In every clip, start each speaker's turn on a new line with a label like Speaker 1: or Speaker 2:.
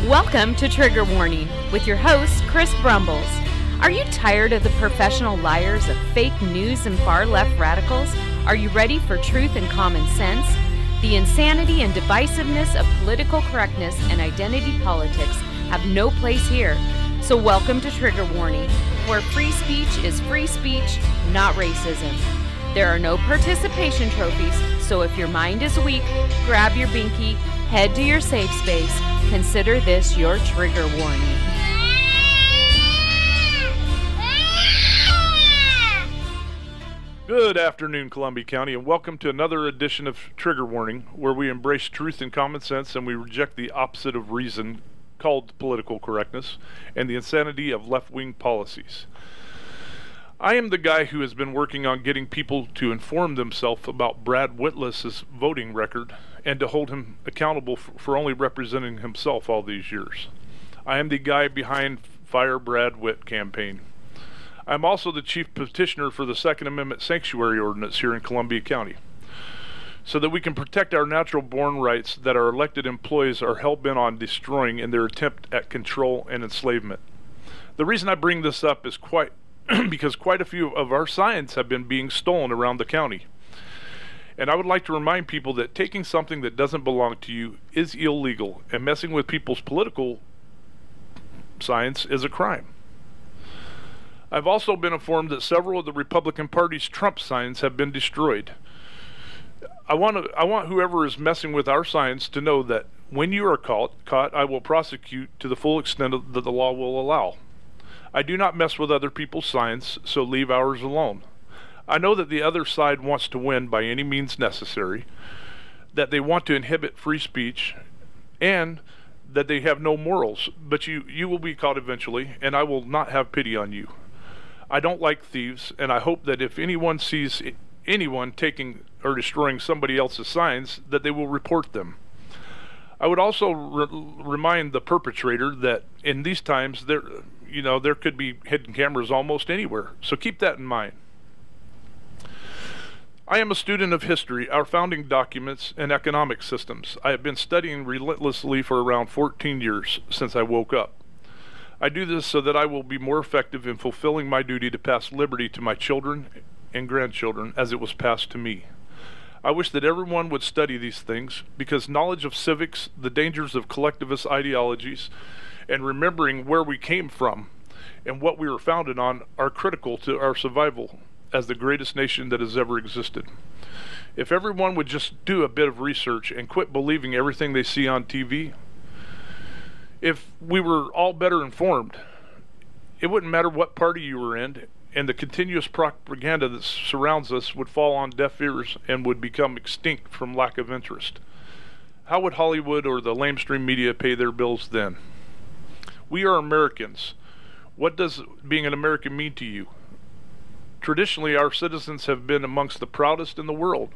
Speaker 1: Welcome to Trigger Warning with your host, Chris Brumbles. Are you tired of the professional liars of fake news and far-left radicals? Are you ready for truth and common sense? The insanity and divisiveness of political correctness and identity politics have no place here. So welcome to Trigger Warning, where free speech is free speech, not racism. There are no participation trophies, so if your mind is weak, grab your binky, head to your safe space. Consider this your trigger warning.
Speaker 2: Good afternoon, Columbia County, and welcome to another edition of Trigger Warning, where we embrace truth and common sense and we reject the opposite of reason, called political correctness, and the insanity of left-wing policies. I am the guy who has been working on getting people to inform themselves about Brad Whittles's voting record and to hold him accountable for only representing himself all these years. I am the guy behind Fire Brad Whitt campaign. I'm also the chief petitioner for the Second Amendment Sanctuary Ordinance here in Columbia County, so that we can protect our natural-born rights that our elected employees are hell-bent on destroying in their attempt at control and enslavement. The reason I bring this up is because quite a few of our signs have been being stolen around the county. And I would like to remind people that taking something that doesn't belong to you is illegal, and messing with people's political signs is a crime. I've also been informed that several of the Republican Party's Trump signs have been destroyed. I want whoever is messing with our signs to know that when you are caught, I will prosecute to the full extent that the law will allow. I do not mess with other people's signs, so leave ours alone. I know that the other side wants to win by any means necessary, that they want to inhibit free speech, and that they have no morals, but you will be caught eventually, and I will not have pity on you. I don't like thieves, and I hope that if anyone sees anyone taking or destroying somebody else's signs, that they will report them. I would also remind the perpetrator that in these times there could be hidden cameras almost anywhere, so keep that in mind. I am a student of history, our founding documents, and economic systems. I have been studying relentlessly for around 14 years since I woke up. I do this so that I will be more effective in fulfilling my duty to pass liberty to my children and grandchildren as it was passed to me. I wish that everyone would study these things, because knowledge of civics, the dangers of collectivist ideologies, and remembering where we came from and what we were founded on are critical to our survival as the greatest nation that has ever existed. If everyone would just do a bit of research and quit believing everything they see on TV, if we were all better informed, it wouldn't matter what party you were in, and the continuous propaganda that surrounds us would fall on deaf ears and would become extinct from lack of interest. How would Hollywood or the lamestream media pay their bills then? We are Americans. What does being an American mean to you? Traditionally, our citizens have been amongst the proudest in the world,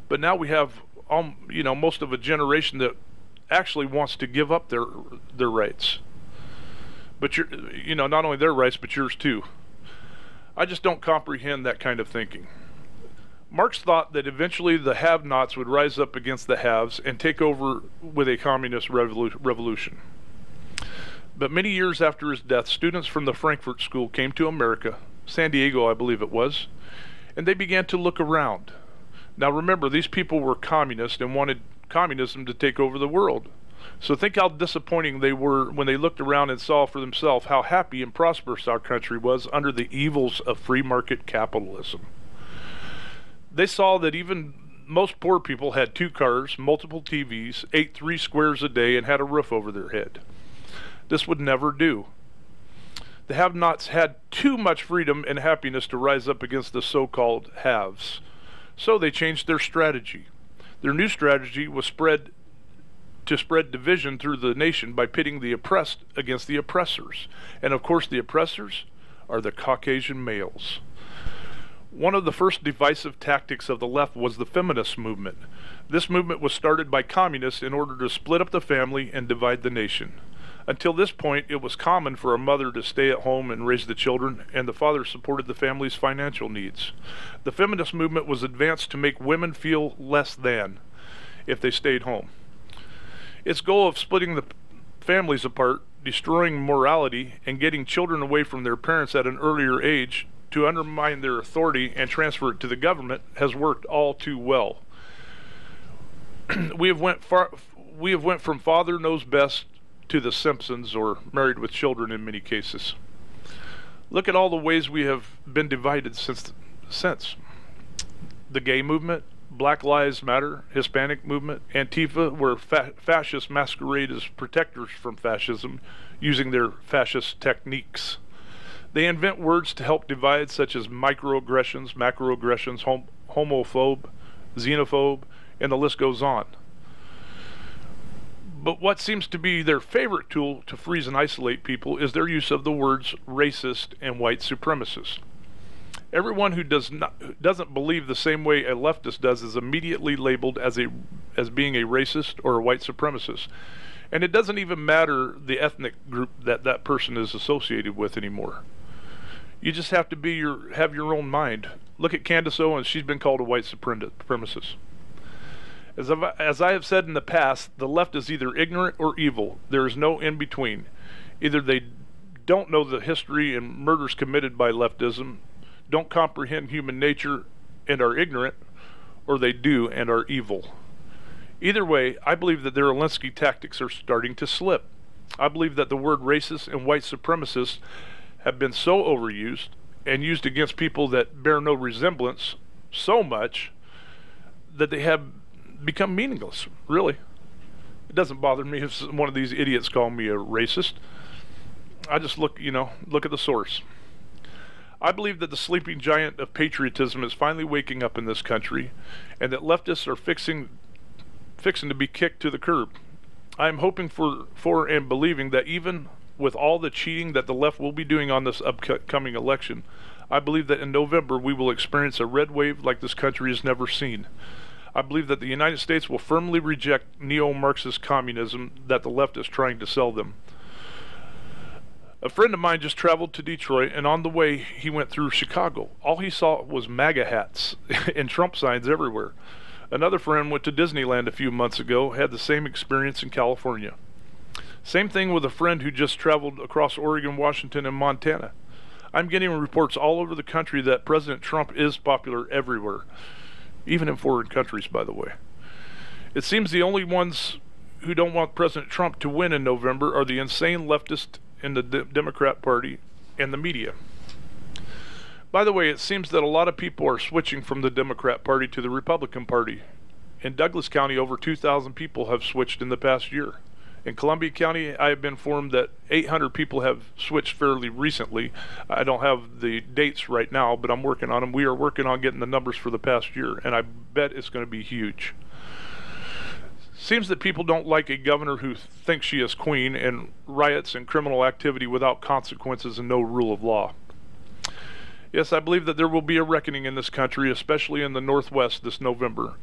Speaker 2: but now we have most of a generation that actually wants to give up their rights. But not only their rights, but yours too. I just don't comprehend that kind of thinking. Marx thought that eventually the have-nots would rise up against the haves and take over with a communist revolution. But many years after his death, students from the Frankfurt School came to America, San Diego I believe it was, and they began to look around. Now remember, these people were communists and wanted communism to take over the world. So think how disappointing they were when they looked around and saw for themselves how happy and prosperous our country was under the evils of free market capitalism. They saw that even most poor people had 2 cars, multiple TVs, ate 3 squares a day, and had a roof over their head. This would never do. The have-nots had too much freedom and happiness to rise up against the so-called haves. So they changed their strategy. Their new strategy was to spread division through the nation by pitting the oppressed against the oppressors. And of course the oppressors are the Caucasian males. One of the first divisive tactics of the left was the feminist movement. This movement was started by communists in order to split up the family and divide the nation. Until this point, it was common for a mother to stay at home and raise the children, and the father supported the family's financial needs. The feminist movement was advanced to make women feel less than if they stayed home. Its goal of splitting the families apart, destroying morality, and getting children away from their parents at an earlier age to undermine their authority and transfer it to the government has worked all too well. We have went from Father Knows Best to The Simpsons or Married with Children in many cases. Look at all the ways we have been divided since. The gay movement, Black Lives Matter, Hispanic movement, Antifa, where fascists masquerade as protectors from fascism using their fascist techniques. They invent words to help divide, such as microaggressions, macroaggressions, homophobe, xenophobe, and the list goes on. But what seems to be their favorite tool to freeze and isolate people is their use of the words racist and white supremacist. Everyone who doesn't believe the same way a leftist does is immediately labeled as being a racist or a white supremacist. And it doesn't even matter the ethnic group that person is associated with anymore. You just have to have your own mind. Look at Candace Owens, she's been called a white supremacist. As I have said in the past, the left is either ignorant or evil. There is no in between. Either they don't know the history and murders committed by leftism, don't comprehend human nature and are ignorant, or they do and are evil. Either way, I believe that their Alinsky tactics are starting to slip. I believe that the word racist and white supremacist have been so overused and used against people that bear no resemblance so much that they have become meaningless, really. It doesn't bother me if one of these idiots call me a racist. I just look at the source. I believe that the sleeping giant of patriotism is finally waking up in this country, and that leftists are fixing to be kicked to the curb. I am hoping for and believing that even with all the cheating that the left will be doing on this upcoming election, I believe that in November we will experience a red wave like this country has never seen. I believe that the United States will firmly reject neo-Marxist communism that the left is trying to sell them. A friend of mine just traveled to Detroit, and on the way he went through Chicago. All he saw was MAGA hats and Trump signs everywhere. Another friend went to Disneyland a few months ago, had the same experience in California. Same thing with a friend who just traveled across Oregon, Washington, and Montana. I'm getting reports all over the country that President Trump is popular everywhere, even in foreign countries, by the way. It seems the only ones who don't want President Trump to win in November are the insane leftists in the Democrat Party and the media. By the way, it seems that a lot of people are switching from the Democrat Party to the Republican Party. In Douglas County, over 2,000 people have switched in the past year. In Columbia County, I have been informed that 800 people have switched fairly recently. I don't have the dates right now, but I'm working on them. We are working on getting the numbers for the past year, and I bet it's going to be huge. Seems that people don't like a governor who thinks she is queen and riots and criminal activity without consequences and no rule of law. Yes, I believe that there will be a reckoning in this country, especially in the Northwest this November,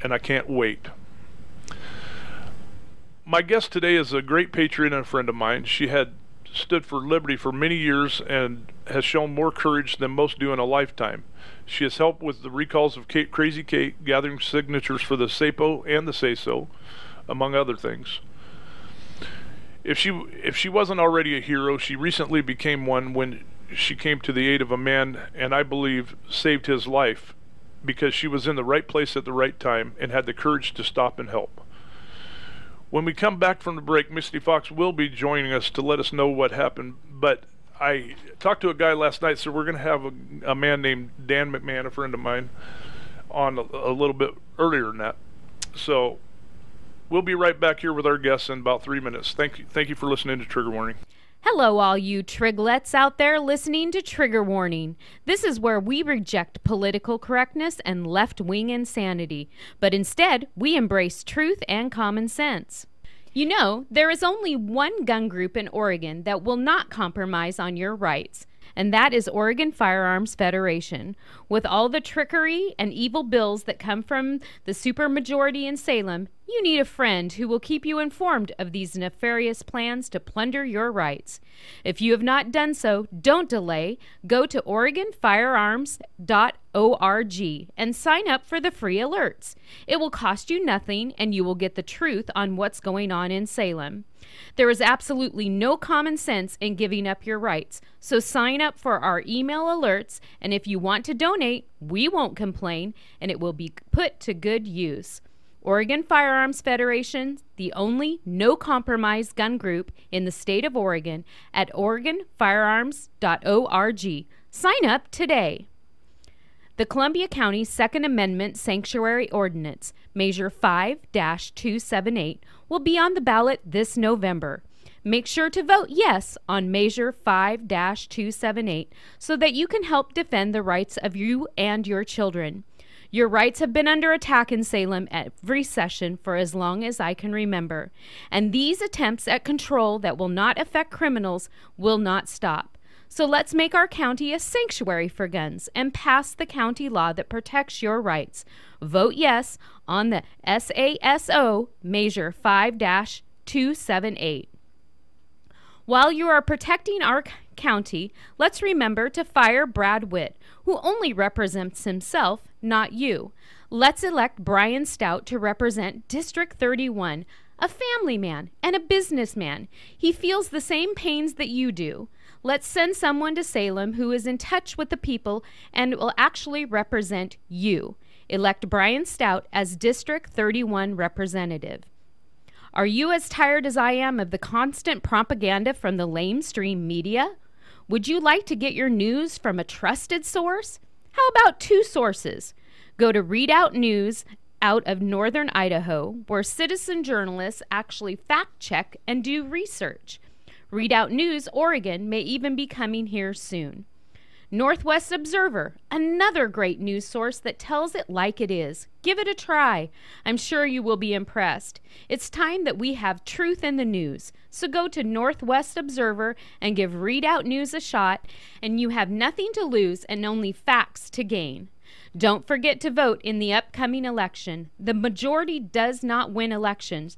Speaker 2: and I can't wait. My guest today is a great patriot and a friend of mine. She had stood for liberty for many years and has shown more courage than most do in a lifetime. She has helped with the recalls of Crazy Kate, gathering signatures for the SAPO and the Say-So, among other things. If she wasn't already a hero, she recently became one when she came to the aid of a man, and I believe saved his life, because she was in the right place at the right time and had the courage to stop and help. When we come back from the break, Misty Fox will be joining us to let us know what happened. But I talked to a guy last night, so we're going to have a man named Dan McMahon, a friend of mine, on a little bit earlier than that. So we'll be right back here with our guests in about 3 minutes. Thank you for listening to Trigger Warning.
Speaker 1: Hello, all you triglets out there listening to Trigger Warning. This is where we reject political correctness and left-wing insanity, but instead, we embrace truth and common sense. You know, there is only one gun group in Oregon that will not compromise on your rights, and that is Oregon Firearms Federation. With all the trickery and evil bills that come from the supermajority in Salem, You need a friend who will keep you informed of these nefarious plans to plunder your rights. If you have not done so, don't delay. Go to OregonFirearms.org and sign up for the free alerts. It will cost you nothing, and you will get the truth on what's going on in Salem. There is absolutely no common sense in giving up your rights, so sign up for our email alerts, and if you want to donate, we won't complain, and it will be put to good use. Oregon Firearms Federation, the only no-compromise gun group in the state of Oregon, at OregonFirearms.org. Sign up today. The Columbia County Second Amendment Sanctuary Ordinance, Measure 5-278, will be on the ballot this November. Make sure to vote yes on Measure 5-278 so that you can help defend the rights of you and your children. Your rights have been under attack in Salem every session for as long as I can remember, and these attempts at control that will not affect criminals will not stop. So let's make our county a sanctuary for guns and pass the county law that protects your rights. Vote yes on the SASO Measure 5-278. While you are protecting our county, let's remember to fire Brad Witt, who only represents himself, not you. Let's elect Brian Stout to represent District 31, a family man and a businessman. He feels the same pains that you do. Let's send someone to Salem who is in touch with the people and will actually represent you. Elect Brian Stout as District 31 representative. Are you as tired as I am of the constant propaganda from the lamestream media? Would you like to get your news from a trusted source? How about two sources? Go to Redoubt News out of northern Idaho, where citizen journalists actually fact-check and do research. Redoubt News Oregon may even be coming here soon. Northwest Observer, another great news source that tells it like it is. Give it a try. I'm sure you will be impressed. It's time that we have truth in the news. So go to Northwest Observer and give Redoubt News a shot, and you have nothing to lose and only facts to gain. Don't forget to vote in the upcoming election. The majority does not win elections.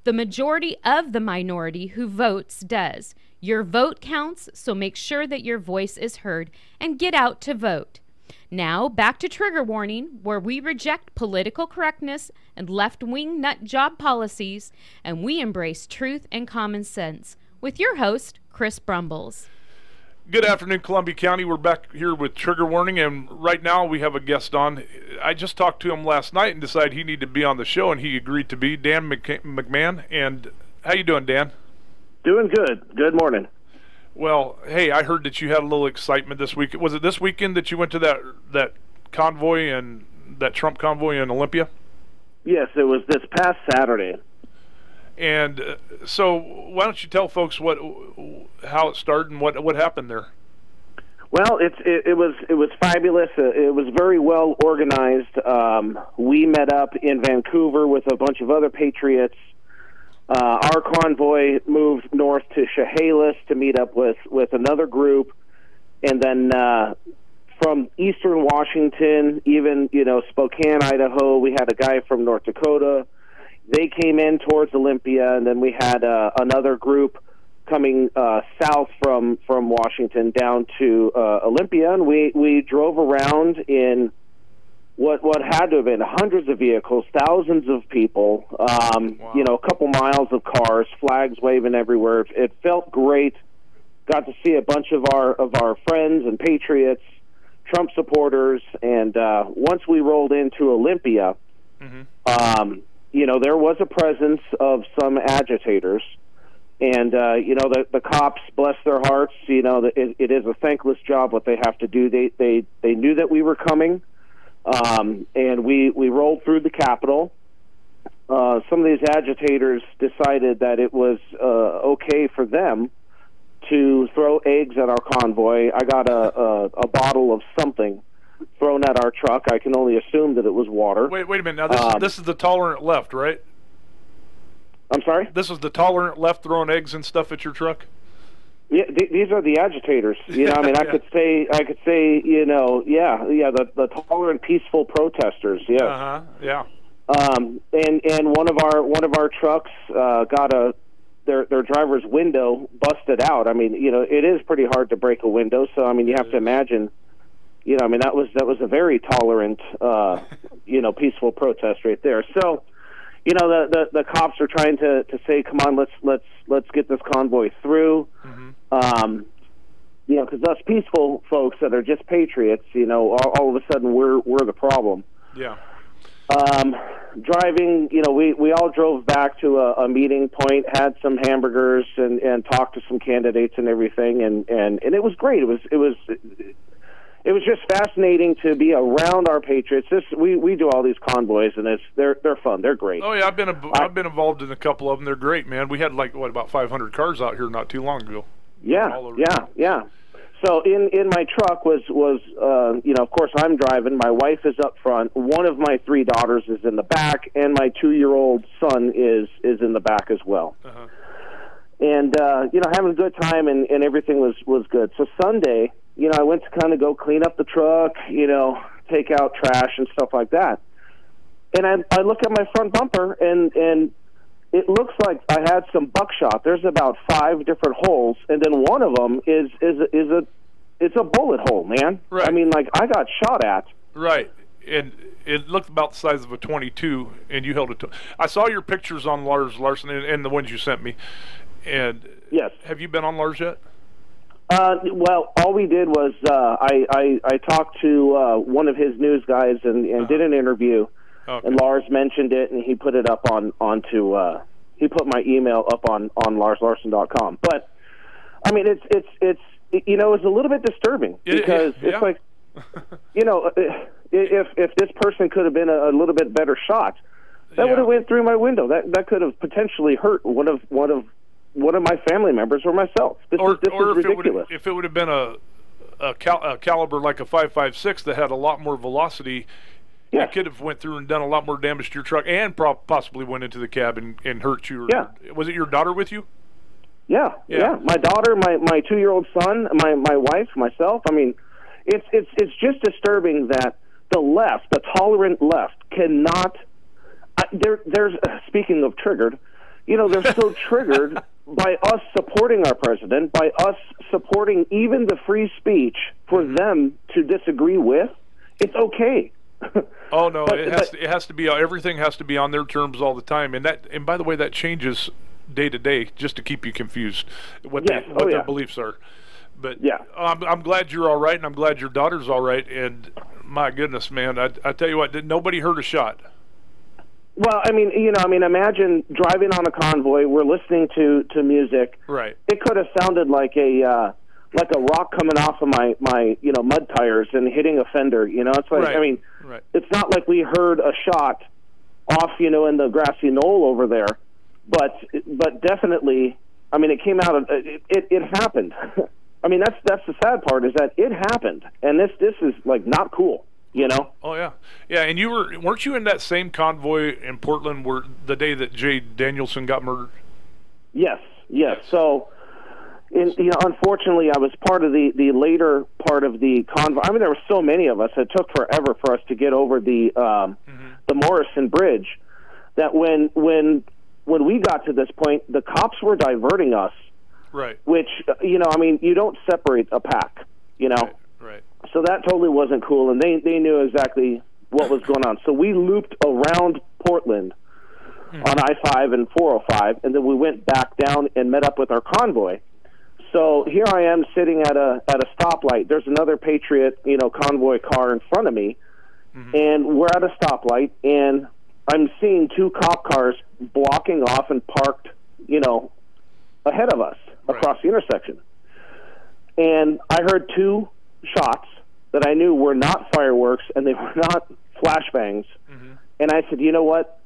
Speaker 1: The majority of the minority who votes does. Your vote counts, so make sure that your voice is heard and get out to vote. Now, back to Trigger Warning, where we reject political correctness and left-wing nut job policies, and we embrace truth and common sense. With your host, Chris Brumbles.
Speaker 2: Good afternoon, Columbia County. We're back here with Trigger Warning, and right now we have a guest on. I just talked to him last night and decided he needed to be on the show, and he agreed to be Dan McMahon. And how you doing, Dan?
Speaker 3: Doing good. Good morning.
Speaker 2: Well, hey, I heard that you had a little excitement this week. Was it this weekend that you went to that convoy and that Trump convoy in Olympia?
Speaker 3: Yes, it was this past Saturday.
Speaker 2: And so, why don't you tell folks how it started and what happened there?
Speaker 3: Well, it was fabulous. It was very well organized. We met up in Vancouver with a bunch of other patriots. Our convoy moved north to Chehalis to meet up with another group, and then from eastern Washington, even Spokane, Idaho, we had a guy from North Dakota. They came in towards Olympia, and then we had another group coming south from Washington down to Olympia, and we drove around in what had to have been hundreds of vehicles, thousands of people,
Speaker 2: Wow.
Speaker 3: A couple miles of cars, flags waving everywhere. It felt great. Got to see a bunch of our friends and patriots, Trump supporters, and once we rolled into Olympia, there was a presence of some agitators. And, the cops, bless their hearts, it is a thankless job what they have to do. They knew that we were coming, and we rolled through the Capitol. Some of these agitators decided that it was okay for them to throw eggs at our convoy. I got a bottle of something thrown at our truck. I can only assume that it was water.
Speaker 2: Wait a minute. Now, this is the tolerant left, right?
Speaker 3: I'm sorry?
Speaker 2: This is the tolerant left throwing eggs and stuff at your truck?
Speaker 3: Yeah, these are the agitators. I could say, the tolerant, peaceful protesters. Yes.
Speaker 2: Yeah.
Speaker 3: And one of our trucks got their driver's window busted out. I mean, it is pretty hard to break a window. So I mean, you have to imagine. I mean, that was a very tolerant, peaceful protest right there. So, the cops are trying to say, come on, let's get this convoy through. Mm-hmm. Because us peaceful folks that are just patriots, all of a sudden we're the problem.
Speaker 2: Yeah.
Speaker 3: Driving, we all drove back to a meeting point, had some hamburgers, and talked to some candidates and everything, and it was great. It was just fascinating to be around our patriots. We do all these convoys, and they're fun. They're great.
Speaker 2: Oh yeah, I've been involved in a couple of them. They're great, man. We had about 500 cars out here not too long ago.
Speaker 3: Yeah. So in my truck was of course I'm driving. My wife is up front. One of my 3 daughters is in the back, and my 2-year-old son is in the back as well. Uh-huh. And having a good time, and everything was good. So Sunday, I went to kind of go clean up the truck, take out trash and stuff like that. And I look at my front bumper, and it looks like I had some buckshot. There's about 5 different holes, and then one of them is a bullet hole, man.
Speaker 2: Right.
Speaker 3: I mean, like, I got shot at.
Speaker 2: Right. And it looked about the size of a .22, and you held it. I saw your pictures on Lars Larson and the ones you sent me. And
Speaker 3: yes.
Speaker 2: Have you been on Lars yet?
Speaker 3: Well, all we did was I talked to one of his news guys and did an interview. Okay. And Lars mentioned it, and he put it up onto he put my email up on larslarson.com. But I mean, it's it's a little bit disturbing because it's like if this person could have been a little bit better shot, that would have went through my window. That could have potentially hurt one of my family members or myself. This is ridiculous.
Speaker 2: If it would have been a caliber like a 5.56 that had a lot more velocity. Yeah. It could have went through and done a lot more damage to your truck, and possibly went into the cab and hurt you.
Speaker 3: Yeah.
Speaker 2: Was it your daughter with you?
Speaker 3: Yeah. My daughter, my 2-year-old son, my wife, myself. I mean, it's just disturbing that the left, the tolerant left, cannot. There's speaking of triggered, they're so triggered by us supporting our president, by us supporting even the free speech for them to disagree with. It's okay.
Speaker 2: Oh no, it has to be, everything has to be on their terms all the time, and by the way, that changes day to day just to keep you confused what their beliefs are. But I'm glad you're all right, and I'm glad your daughter's all right. And my goodness, man, I tell you what, nobody heard a shot.
Speaker 3: Well, I mean, imagine driving on a convoy. We're listening to music.
Speaker 2: Right.
Speaker 3: It could have sounded like a rock coming off of my mud tires and hitting a fender. It's like, right. I mean, right. It's not like we heard a shot off, in the grassy knoll over there, but definitely, I mean, it came out of it happened. I mean, that's the sad part, is that it happened, and this is like not cool.
Speaker 2: Oh yeah. And weren't you in that same convoy in Portland where the day that Jay Danielson got murdered?
Speaker 3: Yes. So, unfortunately, I was part of the later part of the convoy. I mean, there were so many of us. It took forever for us to get over the Morrison Bridge. That when we got to this point, the cops were diverting us.
Speaker 2: Right.
Speaker 3: Which I mean, you don't separate a pack.
Speaker 2: Right.
Speaker 3: So that totally wasn't cool, and they knew exactly what was going on. So we looped around Portland on I-5 and 405, and then we went back down and met up with our convoy. So here I am sitting at a stoplight. There's another Patriot, convoy car in front of me, and we're at a stoplight, and I'm seeing 2 cop cars blocking off and parked, ahead of us across the intersection. And I heard 2 shots that I knew were not fireworks and they were not flashbangs. And I said, you know what?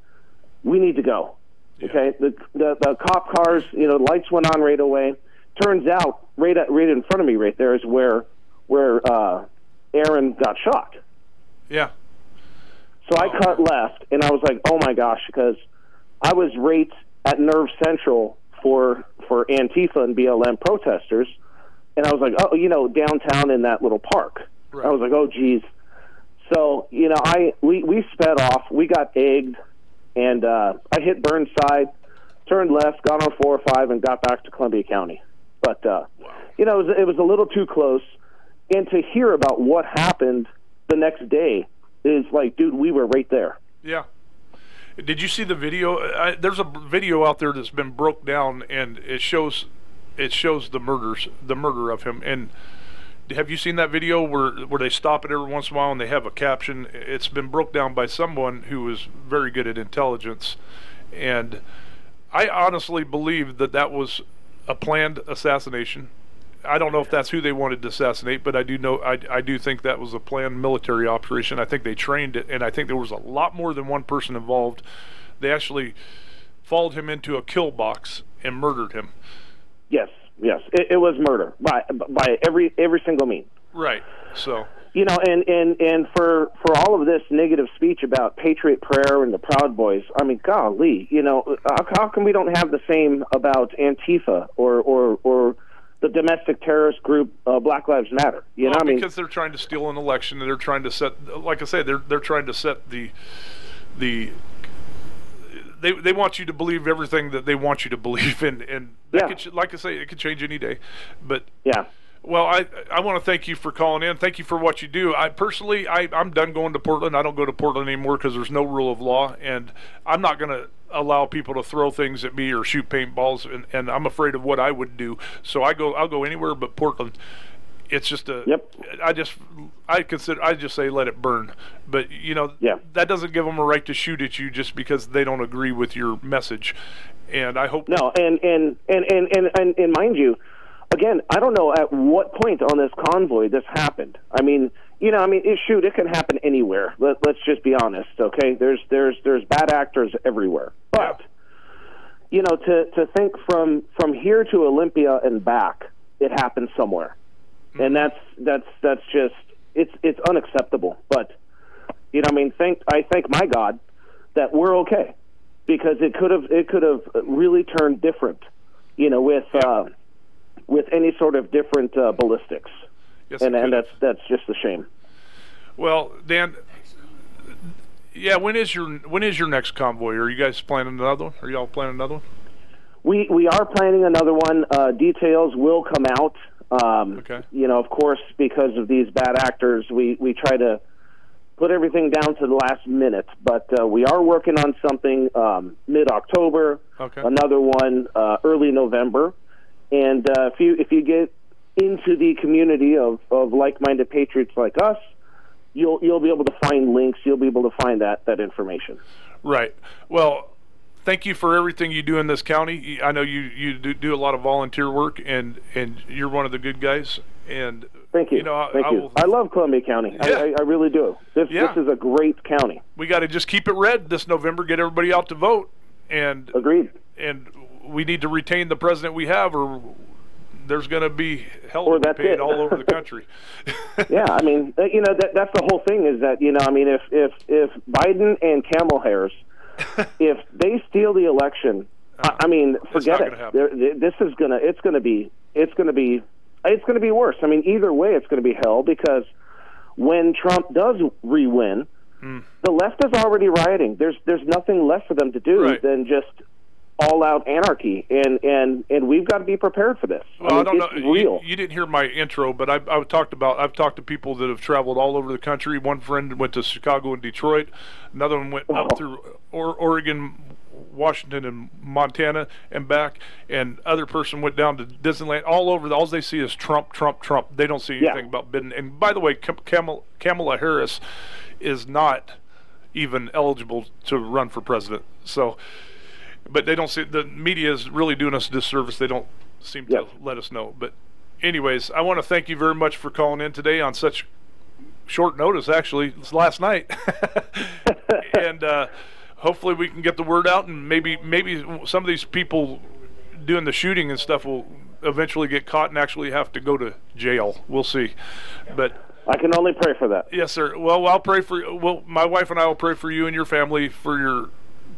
Speaker 3: We need to go. Yeah. Okay, the cop cars, lights went on right away. Turns out, right in front of me, right there is where Aaron got shot.
Speaker 2: Yeah.
Speaker 3: So I cut left, and I was like, oh my gosh, because I was right at Nerve Central for Antifa and BLM protesters, and I was like, oh, downtown in that little park. Right. I was like, oh geez. So we sped off. We got egged. And I hit Burnside, turned left, got on 405, and got back to Columbia County. But, you know, it was a little too close. And to hear about what happened the next day is like, dude, we were right there.
Speaker 2: Yeah. Did you see the video? There's a video out there that's been broke down, and it shows the murder of him. And have you seen that video where they stop it every once in a while and they have a caption? It's been broke down by someone who is very good at intelligence, and I honestly believe that was a planned assassination. I don't know if that's who they wanted to assassinate, but I do know I do think that was a planned military operation. I think they trained it, and I think there was a lot more than one person involved. They actually followed him into a kill box and murdered him.
Speaker 3: Yes, it was murder by every single means.
Speaker 2: Right. So,
Speaker 3: you know, and for all of this negative speech about Patriot Prayer and the Proud Boys, I mean, golly, you know, how come we don't have the same about Antifa or the domestic terrorist group Black Lives Matter? You know,
Speaker 2: because they're trying to steal an election, and they're trying to set, like I say, they're trying to set the they want you to believe everything that they want you to believe, and that could, like I say, it could change any day. But
Speaker 3: yeah.
Speaker 2: Well, I want to thank you for calling in. Thank you for what you do. I'm done going to Portland. I don't go to Portland anymore because there's no rule of law, and I'm not going to allow people to throw things at me or shoot paintballs, and I'm afraid of what I would do. So I'll go anywhere but Portland. It's just I just say let it burn. But you know, that doesn't give them a right to shoot at you just because they don't agree with your message. And I hope
Speaker 3: and mind you, again, I don't know at what point on this convoy this happened. I mean, you know, it can happen anywhere. Let's just be honest, okay? There's bad actors everywhere. But you know, to think from here to Olympia and back, it happened somewhere. And that's just it's unacceptable. But you know, I thank my God that we're okay, because it could have really turned different, you know, with any sort of different ballistics. Yes, and that's just a shame.
Speaker 2: Well, Dan, when is your next convoy? Are you guys planning another one? Are y'all planning another one?
Speaker 3: We are planning another one. Details will come out.
Speaker 2: Okay.
Speaker 3: You know, of course, because of these bad actors, we try to put everything down to the last minute. But we are working on something mid-October.
Speaker 2: Okay.
Speaker 3: Another one early November. And if you get into the community of like-minded patriots like us, you'll be able to find links. You'll be able to find that information. Right.
Speaker 2: Well, thank you for everything you do in this county. I know you do a lot of volunteer work, and you're one of the good guys. And
Speaker 3: thank you.
Speaker 2: You know,
Speaker 3: thank you. I love Columbia County.
Speaker 2: Yeah.
Speaker 3: I really do. This is a great county.
Speaker 2: We got to just keep it red this November. Get everybody out to vote. And
Speaker 3: agreed.
Speaker 2: And we need to retain the president we have, or there's going to be hell
Speaker 3: or
Speaker 2: to be paid all over the country.
Speaker 3: Yeah, I mean, you know, that's the whole thing, is that, you know, I mean, if Biden and Camel Harris, if they steal the election, I mean, forget it. It's going to be worse. I mean, either way, it's going to be hell, because when Trump does re-win, the left is already rioting. There's nothing left for them to do than just all-out anarchy, and we've got to be prepared for this.
Speaker 2: Well, I don't know.
Speaker 3: Real.
Speaker 2: You didn't hear my intro, but I've talked to people that have traveled all over the country. One friend went to Chicago and Detroit. Another one went up through Oregon, Washington, and Montana and back. And other person went down to Disneyland. All over. All they see is Trump, Trump, Trump. They don't see anything about Biden. And by the way, Kamala Harris is not even eligible to run for president. So. But they don't see, the media is really doing us a disservice. They don't seem to let us know. But anyways, I want to thank you very much for calling in today on such short notice. Actually, it's last night. And hopefully we can get the word out, and maybe some of these people doing the shooting and stuff will eventually get caught and actually have to go to jail. We'll see. But
Speaker 3: I can only pray for that.
Speaker 2: Yes, sir. Well, I'll pray for you. Well, my wife and I will pray for you and your family for your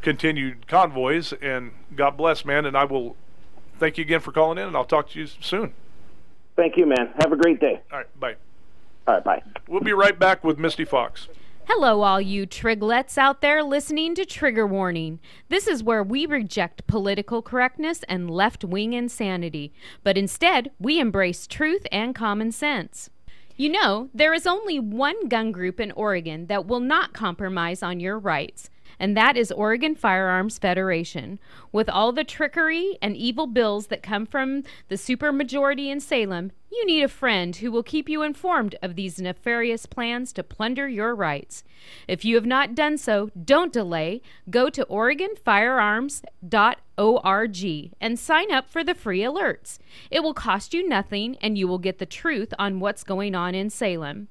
Speaker 2: continued convoys, and God bless, man. And I will thank you again for calling in, and I'll talk to you soon.
Speaker 3: Thank you, man. Have a great day.
Speaker 2: All right, bye.
Speaker 3: All right, bye.
Speaker 2: We'll be right back with Misty Fox.
Speaker 1: Hello, all you triglets out there listening to Trigger Warning. This is where we reject political correctness and left-wing insanity, but instead, we embrace truth and common sense. You know, there is only one gun group in Oregon that will not compromise on your rights, and that is Oregon Firearms Federation. With all the trickery and evil bills that come from the supermajority in Salem, you need a friend who will keep you informed of these nefarious plans to plunder your rights. If you have not done so, don't delay. Go to OregonFirearms.org and sign up for the free alerts. It will cost you nothing, and you will get the truth on what's going on in Salem.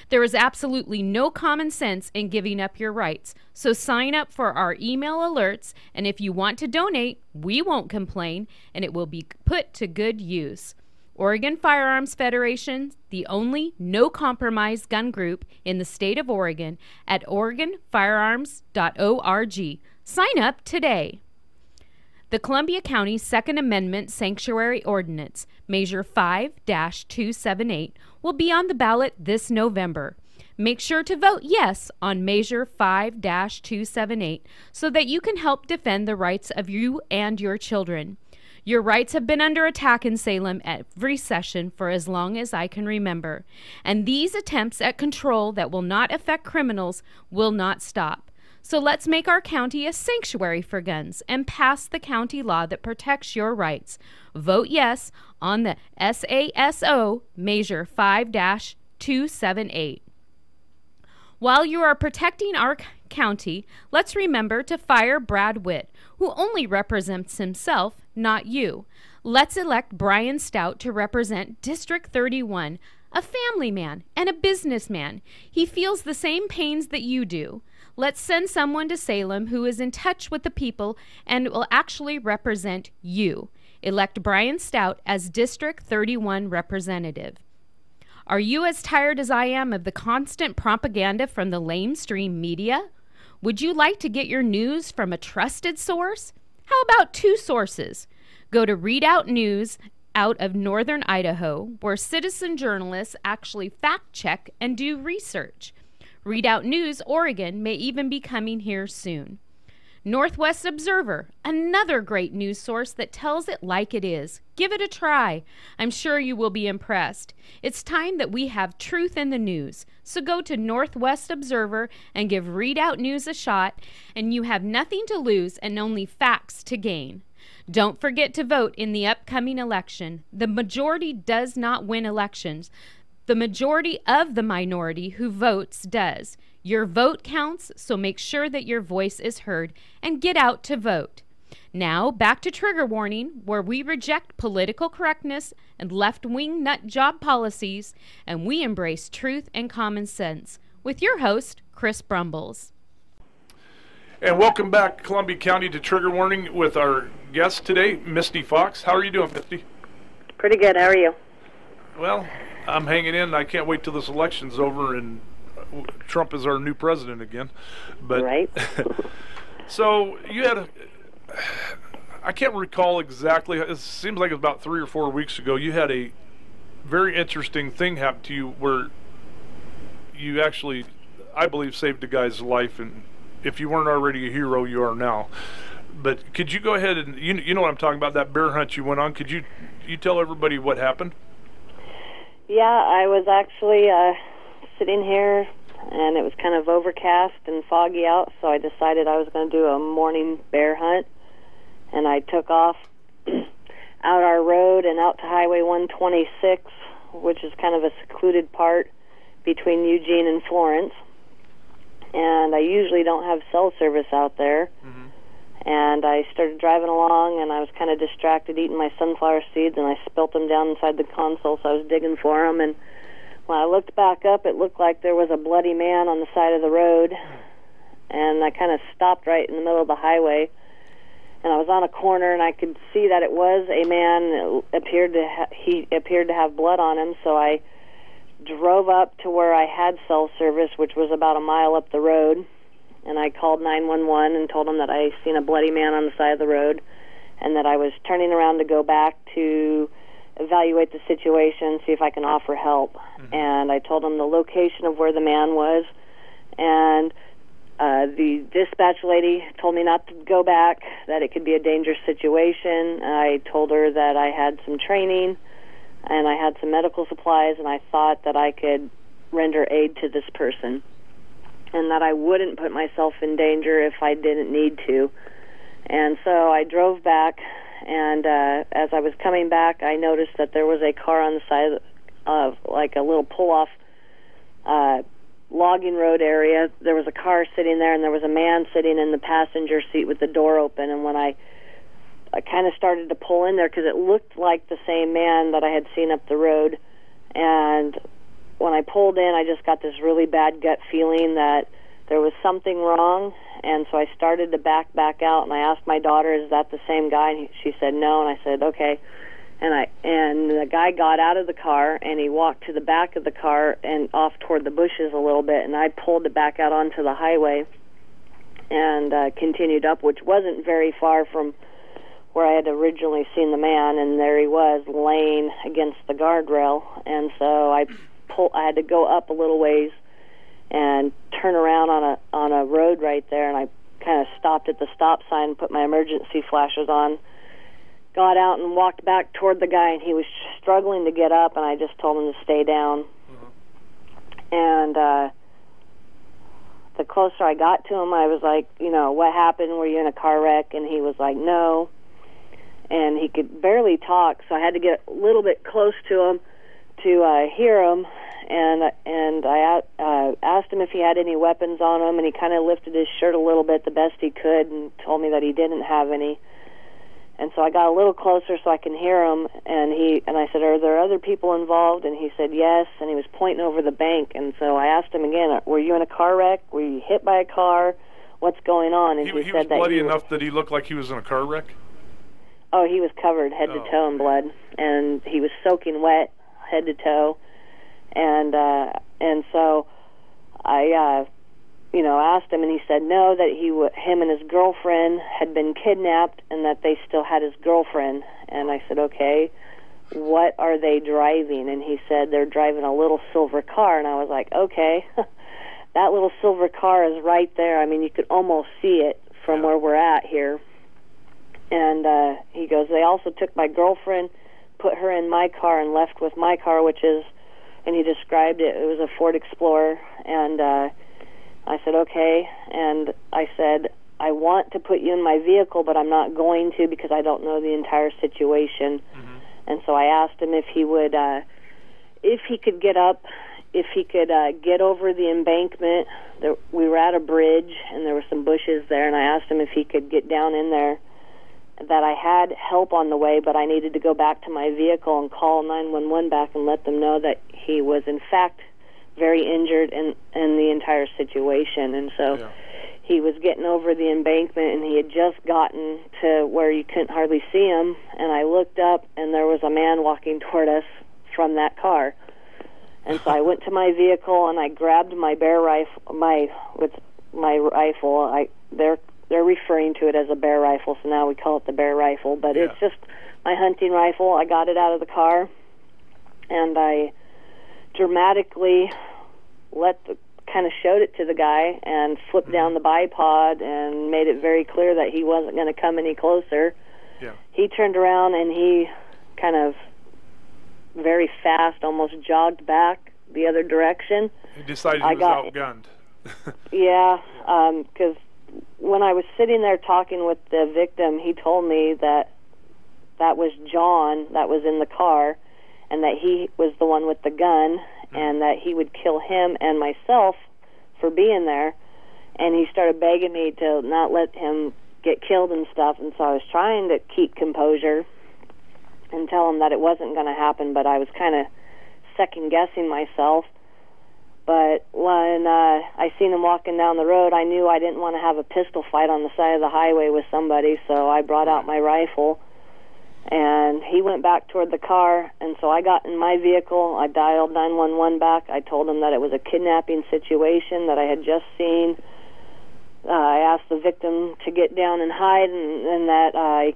Speaker 1: There is absolutely no common sense in giving up your rights, so sign up for our email alerts, and if you want to donate, we won't complain, and it will be put to good use. Oregon Firearms Federation, the only no-compromise gun group in the state of Oregon, at OregonFirearms.org. Sign up today. The Columbia County Second Amendment Sanctuary Ordinance, Measure 5-278, will be on the ballot this November. Make sure to vote yes on Measure 5-278 so that you can help defend the rights of you and your children. Your rights have been under attack in Salem every session for as long as I can remember, and these attempts at control that will not affect criminals will not stop. So let's make our county a sanctuary for guns and pass the county law that protects your rights. Vote yes on the SASO Measure 5-278. While you are protecting our county, let's remember to fire Brad Witt, who only represents himself, not you. Let's elect Brian Stout to represent District 31, a family man and a businessman. He feels the same pains that you do. Let's send someone to Salem who is in touch with the people and will actually represent you. Elect Brian Stout as District 31 representative. Are you as tired as I am of the constant propaganda from the lamestream media? Would you like to get your news from a trusted source? How about two sources? Go to Redoubt News out of northern Idaho, where citizen journalists actually fact-check and do research. Redoubt News Oregon may even be coming here soon. Northwest Observer, another great news source that tells it like it is. Give it a try. I'm sure you will be impressed. It's time that we have truth in the news. So go to Northwest Observer and give Redoubt News a shot, and you have nothing to lose and only facts to gain. Don't forget to vote in the upcoming election. The majority does not win elections. The majority of the minority who votes does. Your vote counts, so make sure that your voice is heard and get out to vote. Now, back to Trigger Warning, where we reject political correctness and left-wing nut job policies, and we embrace truth and common sense. With your host, Chris Brumbles.
Speaker 2: And welcome back, Columbia County, to Trigger Warning with our guest today, Misty Fox. How are you doing, Misty?
Speaker 4: Pretty good. How are you?
Speaker 2: Well, I'm hanging in. I can't wait till this election's over and Trump is our new president again. But
Speaker 4: right.
Speaker 2: So you had I can't recall exactly. It seems like it was about 3 or 4 weeks ago. You had a very interesting thing happen to you where you actually, I believe, saved a guy's life. And if you weren't already a hero, you are now. But could you go ahead and, you know what I'm talking about, that bear hunt you went on. Could you tell everybody what happened?
Speaker 4: Yeah, I was actually sitting here, and it was kind of overcast and foggy out, so I decided I was going to do a morning bear hunt. And I took off out our road and out to Highway 126, which is kind of a secluded part between Eugene and Florence. And I usually don't have cell service out there. Mm-hmm. And I started driving along, and I was kind of distracted eating my sunflower seeds, and I spilt them down inside the console, so I was digging for them. And when I looked back up, it looked like there was a bloody man on the side of the road. And I kind of stopped right in the middle of the highway. And I was on a corner, and I could see that it was a man. He appeared to have blood on him, so I drove up to where I had cell service, which was about a mile up the road, and I called 911 and told them that I seen a bloody man on the side of the road and that I was turning around to go back to evaluate the situation, see if I can offer help. Mm-hmm. And I told them the location of where the man was And the dispatch lady told me not to go back, that it could be a dangerous situation. I told her that I had some training and I had some medical supplies, and I thought that I could render aid to this person and that I wouldn't put myself in danger if I didn't need to. And so I drove back, and as I was coming back, I noticed that there was a car on the side of like a little pull-off logging road area. There was a car sitting there, and there was a man sitting in the passenger seat with the door open. And when I kind of started to pull in there, because it looked like the same man that I had seen up the road, and when I pulled in, I just got this really bad gut feeling that there was something wrong. And so I started to back out, and I asked my daughter, is that the same guy? And she said no, and I said okay. And the guy got out of the car, and he walked to the back of the car and off toward the bushes a little bit, and I pulled it back out onto the highway and continued up, which wasn't very far from where I had originally seen the man, and there he was laying against the guardrail. And so I had to go up a little ways and turn around on a road right there, and I kind of stopped at the stop sign, put my emergency flashers on, got out and walked back toward the guy, and he was struggling to get up, and I just told him to stay down. And the closer I got to him, I was like, what happened? Were you in a car wreck? And he was like, no. And he could barely talk, so I had to get a little bit close to him to hear him. And I asked him if he had any weapons on him, and he kind of lifted his shirt a little bit the best he could and told me that he didn't have any. And so I got a little closer so I can hear him, and I said, are there other people involved? And he said yes, and he was pointing over the bank. And so I asked him again, were you in a car wreck? Were you hit by a car? What's going on? And he
Speaker 2: he
Speaker 4: said
Speaker 2: was bloody enough that he looked like he was in a car wreck?
Speaker 4: Oh, he was covered head to toe in blood, and he was soaking wet head to toe. And so I asked him, and he said no, that him and his girlfriend had been kidnapped, and that they still had his girlfriend. And I said, okay, what are they driving? And he said they're driving a little silver car. And I was like, okay, that little silver car is right there. I mean, you could almost see it from where we're at here. And he goes, they also took my girlfriend, put her in my car, and left with my car, which is, and he described it, it was a Ford Explorer. And I said, okay. And I said, I want to put you in my vehicle, but I'm not going to because I don't know the entire situation. And so I asked him if he would, if he could get up, if he could get over the embankment. We were at a bridge, and there were some bushes there, and I asked him if he could get down in there, that I had help on the way, but I needed to go back to my vehicle and call 911 back and let them know that he was, in fact, very injured in the entire situation. And so he was getting over the embankment, and he had just gotten to where you couldn't hardly see him, and I looked up, and there was a man walking toward us from that car. And so I went to my vehicle, and I grabbed my bear rifle, my rifle. They're referring to it as a bear rifle, so now we call it the bear rifle, but it's just my hunting rifle. I got it out of the car, and I dramatically kind of showed it to the guy and flipped down the bipod and made it very clear that he wasn't going to come any closer. He turned around, and he kind of very fast almost jogged back the other direction.
Speaker 2: He decided he was outgunned.
Speaker 4: Because when I was sitting there talking with the victim, he told me that was John that was in the car, and that he was the one with the gun, and that he would kill him and myself for being there. And he started begging me to not let him get killed and stuff, and so I was trying to keep composure and tell him that it wasn't going to happen, but I was kind of second-guessing myself. But when I seen him walking down the road, I knew I didn't want to have a pistol fight on the side of the highway with somebody, so I brought out my rifle, and he went back toward the car. And so I got in my vehicle, I dialed 911 back. I told him that it was a kidnapping situation that I had just seen. I asked the victim to get down and hide, and that I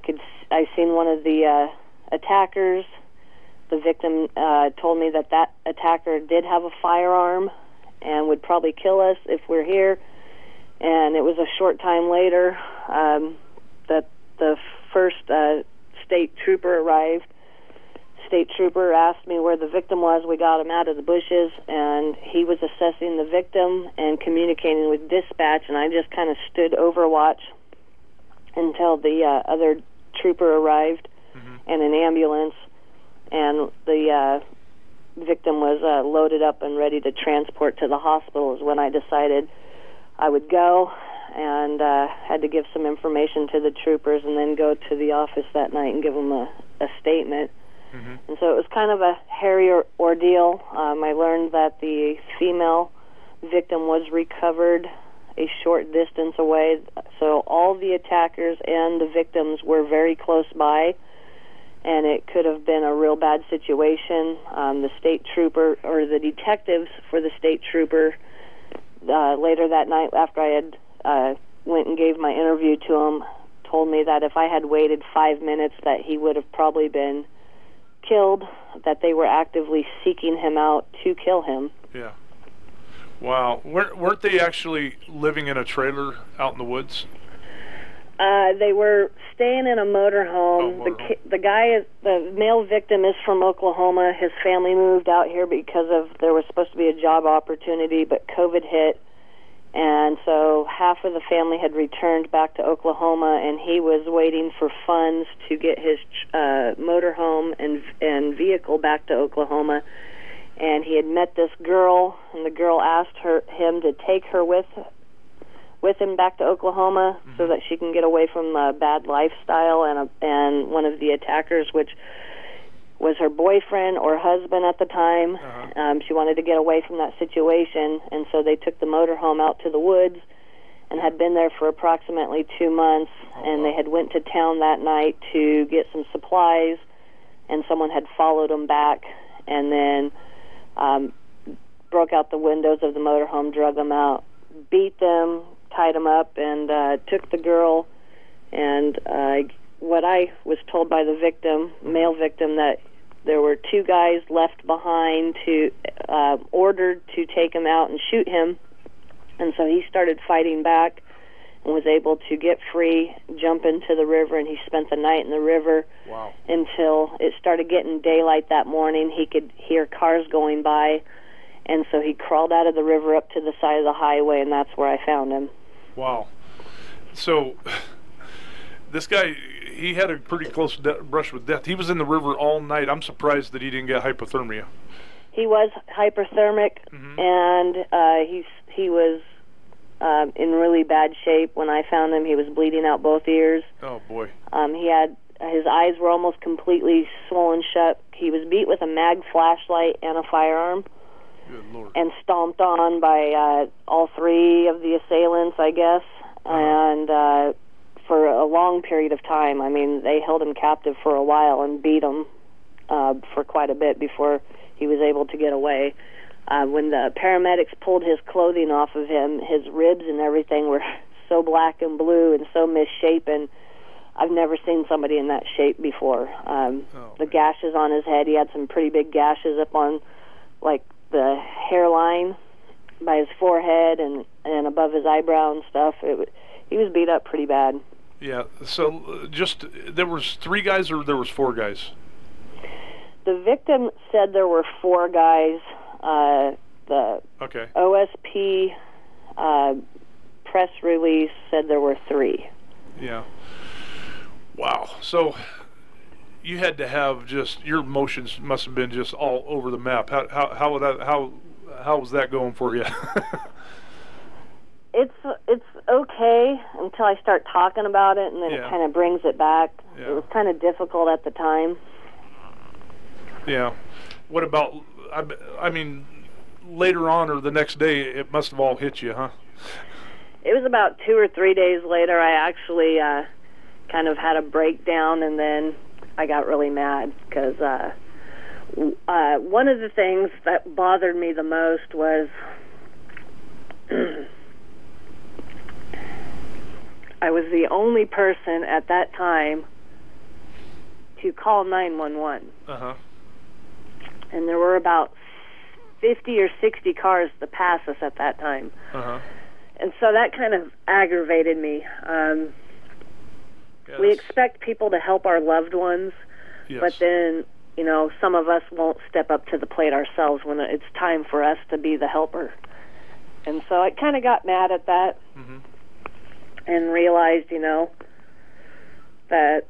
Speaker 4: seen one of the attackers. The victim told me that attacker did have a firearm, and would probably kill us if we're here. And it was a short time later that the first state trooper arrived. State trooper asked me where the victim was. We got him out of the bushes, and he was assessing the victim and communicating with dispatch, and I just kind of stood overwatch until the other trooper arrived and an ambulance, and the victim was loaded up and ready to transport to the hospital. Is when I decided I would go, and had to give some information to the troopers and then go to the office that night and give them a statement. And so it was kind of a hairy ordeal. I learned that the female victim was recovered a short distance away, so all the attackers and the victims were very close by, and it could have been a real bad situation. The state trooper, or the detectives for the state trooper, later that night after I had went and gave my interview to him, told me that if I had waited 5 minutes that he would have probably been killed, that they were actively seeking him out to kill him.
Speaker 2: Yeah. Wow. Weren't they actually living in a trailer out in the woods?
Speaker 4: They were staying in a motorhome. The male victim is from Oklahoma. His family moved out here because there was supposed to be a job opportunity, but COVID hit. And so half of the family had returned back to Oklahoma, and he was waiting for funds to get his motorhome and vehicle back to Oklahoma. And he had met this girl, and the girl asked him to take her with him back to Oklahoma so that she can get away from a bad lifestyle and one of the attackers, which was her boyfriend or husband at the time. She wanted to get away from that situation, and so they took the motorhome out to the woods and had been there for approximately 2 months, and they had went to town that night to get some supplies, and someone had followed them back and then broke out the windows of the motorhome, drug them out, beat them, tied them up, and took the girl. And what I was told by the victim, male victim, that there were 2 guys left behind to ordered to take him out and shoot him, and so he started fighting back and was able to get free, jump into the river, and he spent the night in the river.
Speaker 2: Wow. Until
Speaker 4: it started getting daylight that morning. He could hear cars going by, and so he crawled out of the river up to the side of the highway, and that's where I found him.
Speaker 2: Wow. So this guy, he had a pretty close brush with death. He was in the river all night. I'm surprised that he didn't get hypothermia.
Speaker 4: He was hypothermic, and he was in really bad shape. When I found him, he was bleeding out both ears.
Speaker 2: Oh, boy.
Speaker 4: His eyes were almost completely swollen shut. He was beat with a mag flashlight and a firearm.
Speaker 2: Good Lord.
Speaker 4: And stomped on by all 3 of the assailants, I guess, and for a long period of time. I mean, they held him captive for a while and beat him for quite a bit before he was able to get away. When the paramedics pulled his clothing off of him, his ribs and everything were so black and blue and so misshapen. I've never seen somebody in that shape before. The gashes on his head, he had some pretty big gashes up on, like, the hairline by his forehead and above his eyebrow and stuff. He was beat up pretty bad.
Speaker 2: Yeah, so there was 3 guys or there was 4 guys?
Speaker 4: The victim said there were 4 guys. The OSP press release said there were 3.
Speaker 2: Yeah. Wow. So you had to have your emotions must have been just all over the map. How was that going for you?
Speaker 4: It's okay until I start talking about it, and then it kind of brings it back. Yeah. It was kind of difficult at the time.
Speaker 2: Yeah. What about, I mean, later on or the next day, it must have all hit you, huh?
Speaker 4: It was about 2 or 3 days later. I actually kind of had a breakdown, and then I got really mad because one of the things that bothered me the most was I was the only person at that time to call 911. And there were about 50 or 60 cars to pass us at that time.
Speaker 2: Uh-huh.
Speaker 4: And so that kind of aggravated me.
Speaker 2: Yes.
Speaker 4: We expect people to help our loved ones,
Speaker 2: Yes.
Speaker 4: but then, you know, some of us won't step up to the plate ourselves when it's time for us to be the helper. And so I kind of got mad at that and realized, you know, that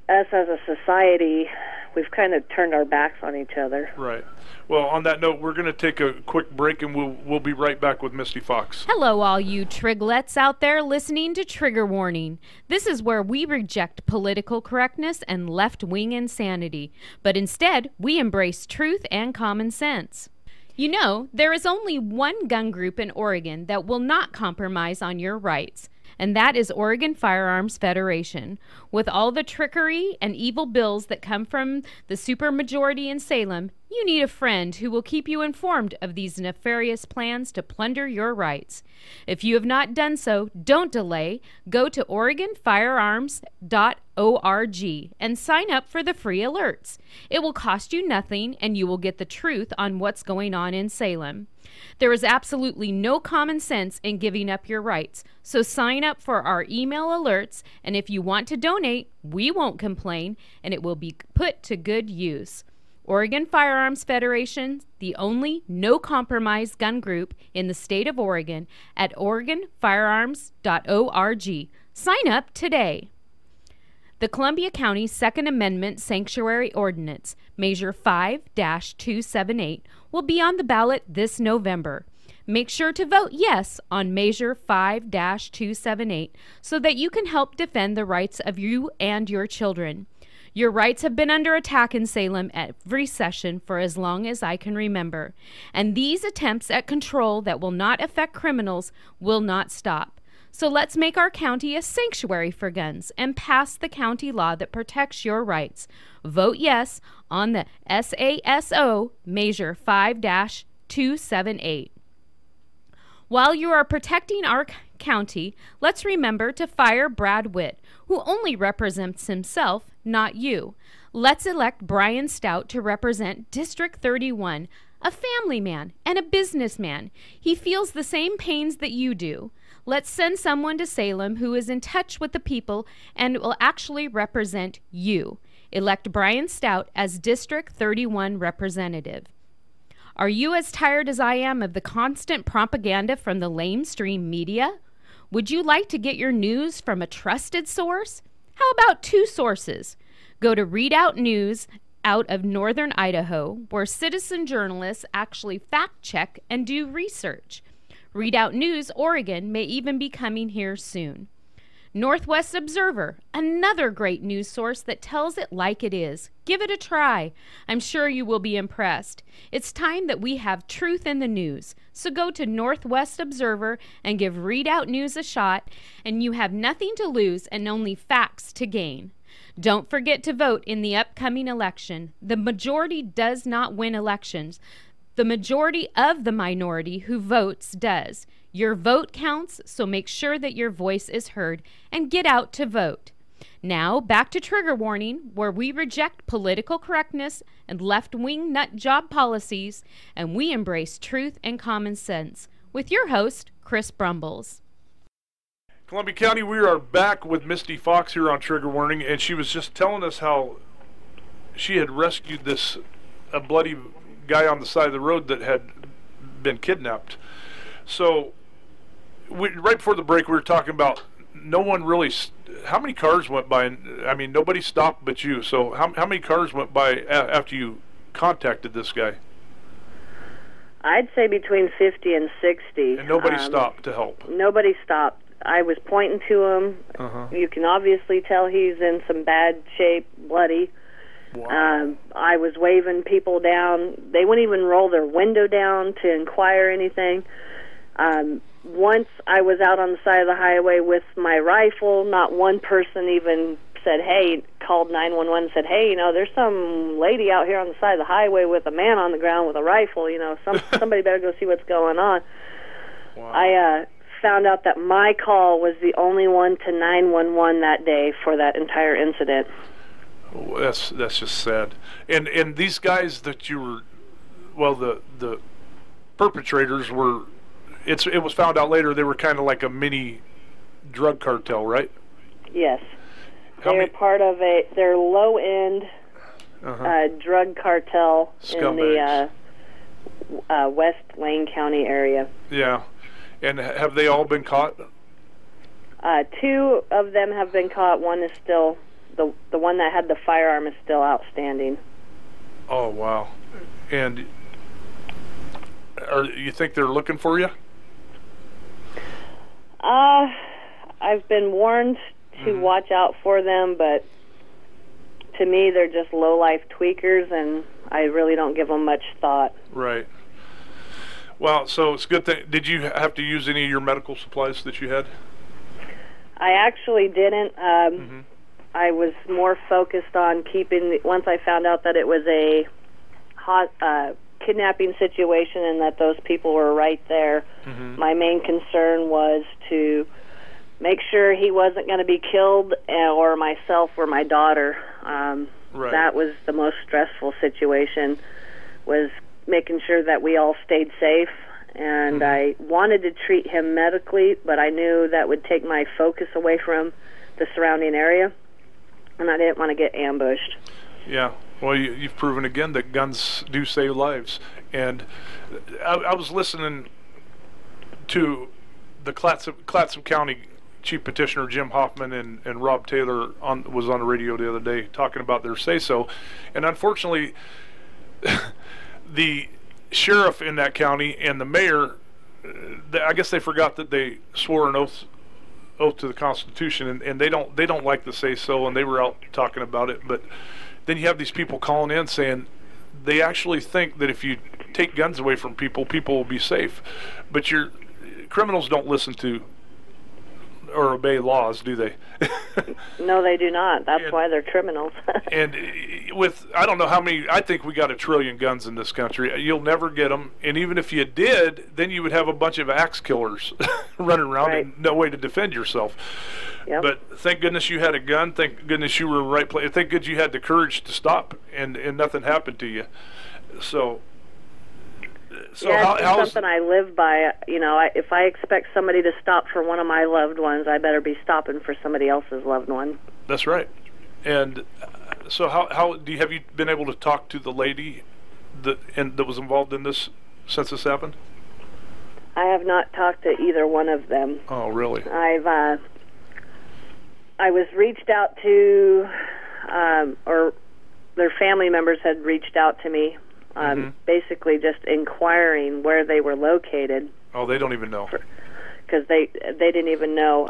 Speaker 4: us as a society, we've kind of turned our backs on each other.
Speaker 2: Right. Well, on that note, we're going to take a quick break, and we'll be right back with Misty Fox.
Speaker 1: Hello, all you triglets out there listening to Trigger Warning. This is where we reject political correctness and left-wing insanity, but instead, we embrace truth and common sense. You know, there is only one gun group in Oregon that will not compromise on your rights, and that is Oregon Firearms Federation. With all the trickery and evil bills that come from the supermajority in Salem, you need a friend who will keep you informed of these nefarious plans to plunder your rights. If you have not done so, don't delay. Go to OregonFirearms.org and sign up for the free alerts. It will cost you nothing, and you will get the truth on what's going on in Salem. There is absolutely no common sense in giving up your rights, so sign up for our email alerts, and if you want to donate, we won't complain, and it will be put to good use. Oregon Firearms Federation, the only no-compromise gun group in the state of Oregon, at OregonFirearms.org. Sign up today. The Columbia County Second Amendment Sanctuary Ordinance, Measure 5-278, will be on the ballot this November. Make sure to vote yes on Measure 5-278 so that you can help defend the rights of you and your children. Your rights have been under attack in Salem every session for as long as I can remember, and these attempts at control that will not affect criminals will not stop. So let's make our county a sanctuary for guns and pass the county law that protects your rights. Vote yes on the SASO Measure 5-278. While you are protecting our county, let's remember to fire Brad Witt, who only represents himself, not you. Let's elect Brian Stout to represent District 31, a family man and a businessman. He feels the same pains that you do. Let's send someone to Salem who is in touch with the people and will actually represent you. Elect Brian Stout as District 31 representative. Are you as tired as I am of the constant propaganda from the lamestream media? Would you like to get your news from a trusted source? How about two sources? Go to Redoubt News out of northern Idaho, where citizen journalists actually fact-check and do research. Redoubt News Oregon may even be coming here soon. Northwest Observer, another great news source that tells it like it is. Give it a try. I'm sure you will be impressed. It's time that we have truth in the news. So go to Northwest Observer and give Redoubt News a shot, and you have nothing to lose and only facts to gain. Don't forget to vote in the upcoming election. The majority does not win elections. The majority of the minority who votes does. Your vote counts, so make sure that your voice is heard and get out to vote. Now, back to Trigger Warning, where we reject political correctness and left-wing nut job policies, and we embrace truth and common sense. With your host, Chris Brumbles.
Speaker 2: Columbia County, we are back with Misty Fox here on Trigger Warning, and she was just telling us how she had rescued a bloody guy on the side of the road that had been kidnapped. So, right before the break, we were talking about no one really. How many cars went by? I mean, nobody stopped but you. So, how many cars went by after you contacted this guy?
Speaker 4: I'd say between 50 and 60.
Speaker 2: And nobody stopped to help.
Speaker 4: Nobody stopped. I was pointing to him. You can obviously tell he's in some bad shape, bloody.
Speaker 2: Wow.
Speaker 4: I was waving people down. They wouldn't even roll their window down to inquire anything. Once I was out on the side of the highway with my rifle, not one person even said, hey, called 911 and said, hey, you know, there's some lady out here on the side of the highway with a man on the ground with a rifle, you know, somebody better go see what's going on.
Speaker 2: Wow.
Speaker 4: I found out that my call was the only one to 911 that day for that entire incident.
Speaker 2: Oh, that's just sad. And these guys that you were well, the perpetrators were. It was found out later they were kind of like a mini drug cartel, right?
Speaker 4: Yes. They're part of they're low-end drug cartel
Speaker 2: Scumbags.
Speaker 4: in the West Lane County area.
Speaker 2: Yeah. And have they all been caught?
Speaker 4: 2 of them have been caught. One is still, the one that had the firearm is still outstanding.
Speaker 2: Oh, wow. And you think they're looking for you?
Speaker 4: I've been warned to watch out for them, but to me they're just low-life tweakers, and I really don't give them much thought.
Speaker 2: Right. Well, so it's good that, did you have to use any of your medical supplies that you had?
Speaker 4: I actually didn't. I was more focused on keeping, once I found out that it was a kidnapping situation and that those people were right there, my main concern was to make sure he wasn't going to be killed, or myself or my daughter.
Speaker 2: Right.
Speaker 4: That was the most stressful situation, was making sure that we all stayed safe. And I wanted to treat him medically, but I knew that would take my focus away from the surrounding area, and I didn't want to get ambushed.
Speaker 2: Yeah. Well, you've proven again that guns do save lives. And I was listening to the Clatsop County Chief Petitioner Jim Hoffman and Rob Taylor was on the radio the other day talking about their say-so. And unfortunately, the sheriff in that county and the mayor, I guess they forgot that they swore an oath to the Constitution, and they don't like the say-so, and they were out talking about it. But then you have these people calling in saying they actually think that if you take guns away from people, people will be safe. But criminals don't listen to or obey laws, do they?
Speaker 4: No, they do not. That's why they're criminals.
Speaker 2: And I don't know how many, I think we got 1 trillion guns in this country. You'll never get them. And even if you did, then you would have a bunch of axe killers running around and no way to defend yourself.
Speaker 4: Yep.
Speaker 2: But thank goodness you had a gun. Thank goodness you were in the right place. Thank goodness you had the courage to stop and nothing happened to you. So
Speaker 4: yeah, it's something I live by. You know, if I expect somebody to stop for one of my loved ones, I better be stopping for somebody else's loved one.
Speaker 2: That's right. And so have you been able to talk to the lady that was involved in this since this happened?
Speaker 4: I have not talked to either one of them.
Speaker 2: Oh, really?
Speaker 4: I was reached out to, or their family members had reached out to me. Basically just inquiring where they were located.
Speaker 2: Oh, they don't even know.
Speaker 4: Because they didn't even know.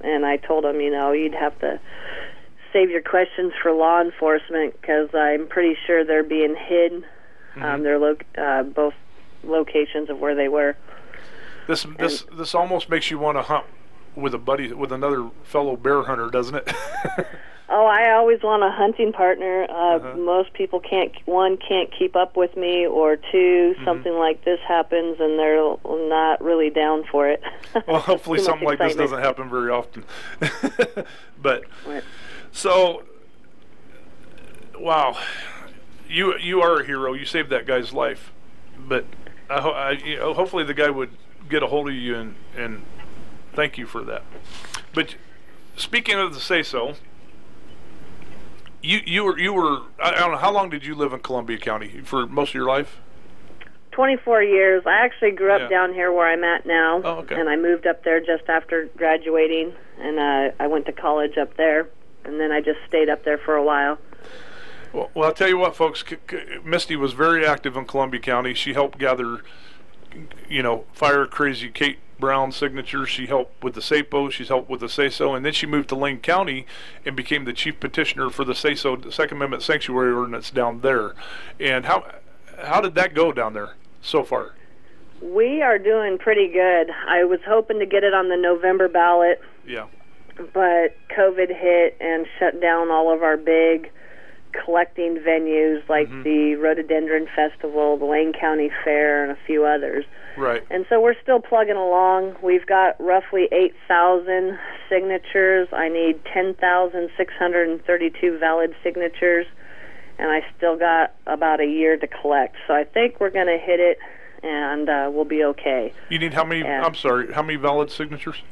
Speaker 4: And I told them, you'd have to save your questions for law enforcement, because I'm pretty sure they're being hid. They're both locations of where they were.
Speaker 2: This almost makes you want to hunt with another fellow bear hunter, doesn't it?
Speaker 4: Oh, I always want a hunting partner. Most people can't keep up with me, or 2, something like this happens and they're not really down for it.
Speaker 2: Well, hopefully something like this doesn't happen very often. But so, wow, you are a hero. You saved that guy's life. But hopefully the guy would get a hold of you and thank you for that. But speaking of the say-so, you were I don't know, how long did you live in Columbia County? For most of your life?
Speaker 4: 24 years. I actually grew up down here where I'm at now.
Speaker 2: Oh, okay.
Speaker 4: And I moved up there just after graduating, and I went to college up there, and then I just stayed up there for a while.
Speaker 2: Well, I'll tell you what, folks. Misty was very active in Columbia County. She helped gather, fire crazy Kate Brown signatures. She helped with the SAPO. She's helped with the say-so, and then she moved to Lane County and became the chief petitioner for the say-so Second Amendment sanctuary ordinance down there. And how did that go down there so far?
Speaker 4: We are doing pretty good. I was hoping to get it on the November ballot.
Speaker 2: Yeah.
Speaker 4: But COVID hit and shut down all of our big collecting venues like the Rhododendron Festival, the Lane County Fair, and a few others.
Speaker 2: Right.
Speaker 4: And so we're still plugging along. We've got roughly 8,000 signatures. I need 10,632 valid signatures. and I still got about a year to collect. So I think we're going to hit it, and we'll be okay.
Speaker 2: You need how many? I'm sorry, how many valid signatures?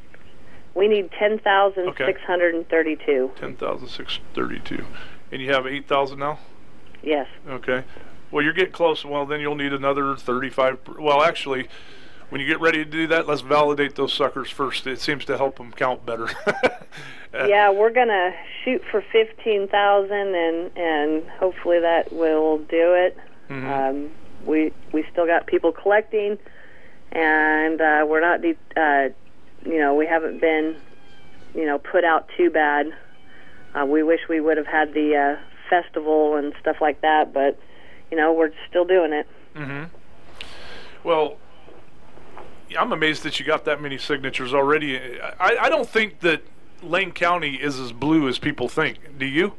Speaker 4: We need 10,632.
Speaker 2: 10,632. And you have 8,000 now?
Speaker 4: Yes.
Speaker 2: Okay. Well, you're getting close. Well, then you'll need another 35. Well, actually, when you get ready to do that, let's validate those suckers first. It seems to help them count better.
Speaker 4: Yeah, we're going to shoot for 15,000, and hopefully that will do it.
Speaker 2: Mm-hmm.
Speaker 4: We still got people collecting, and we're not, we haven't been, put out too bad. We wish we would have had the festival and stuff like that, but, we're still doing it.
Speaker 2: Mm-hmm. Well, I'm amazed that you got that many signatures already. I don't think that Lane County is as blue as people think. Do you?